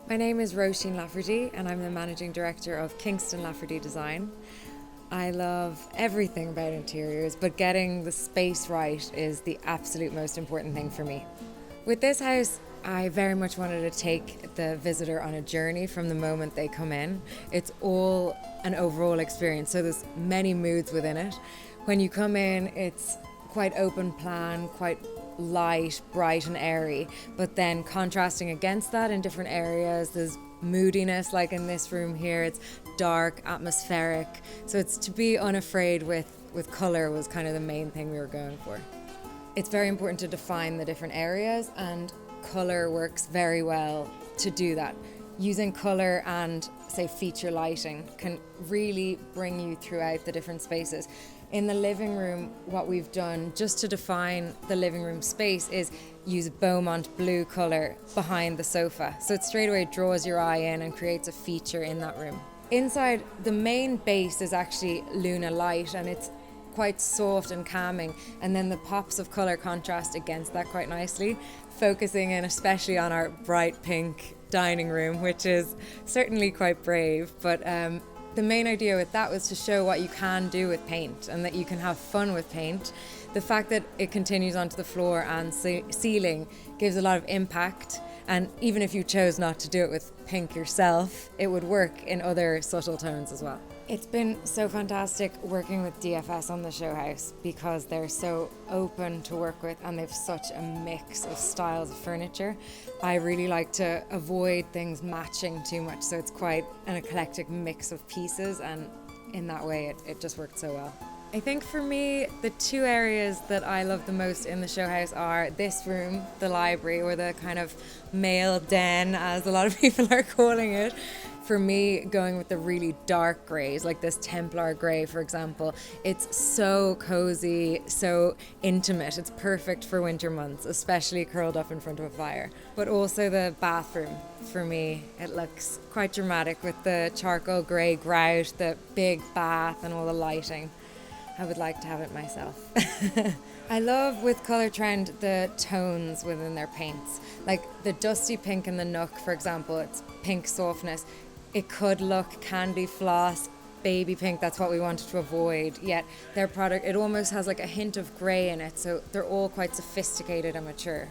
My name is Roisin Lafferty and I'm the Managing Director of Kingston Lafferty Design. I love everything about interiors, but getting the space right is the absolute most important thing for me. With this house, I very much wanted to take the visitor on a journey from the moment they come in. It's all an overall experience, so there's many moods within it. When you come in, it's quite open plan, quite light, bright and airy, but then contrasting against that in different areas, there's moodiness, like in this room here, it's dark, atmospheric. So it's to be unafraid with colour was kind of the main thing we were going for. It's very important to define the different areas, and colour works very well to do that. Using colour and, say, feature lighting can really bring you throughout the different spaces. In the living room, what we've done just to define the living room space is use Beaumont blue colour behind the sofa. So it straight away draws your eye in and creates a feature in that room. Inside, the main base is actually Luna Light, and it's quite soft and calming, and then the pops of colour contrast against that quite nicely, focusing in especially on our bright pink dining room, which is certainly quite brave, but the main idea with that was to show what you can do with paint and that you can have fun with paint. The fact that it continues onto the floor and ceiling gives a lot of impact, and even if you chose not to do it with pink yourself, it would work in other subtle tones as well. It's been so fantastic working with DFS on the Showhouse because they're so open to work with and they've such a mix of styles of furniture. I really like to avoid things matching too much, so it's quite an eclectic mix of pieces, and in that way it just worked so well. I think for me, the two areas that I love the most in the Showhouse are this room, the library, or the kind of male den, as a lot of people are calling it. For me, going with the really dark greys, like this Templar grey, for example, it's so cozy, so intimate. It's perfect for winter months, especially curled up in front of a fire. But also the bathroom, for me, it looks quite dramatic with the charcoal grey grout, the big bath and all the lighting. I would like to have it myself. I love with Colour Trend the tones within their paints. Like the dusty pink in the Nook, for example, it's pink softness. It could look candy floss, baby pink, that's what we wanted to avoid. Yet their product, it almost has like a hint of grey in it, so they're all quite sophisticated and mature.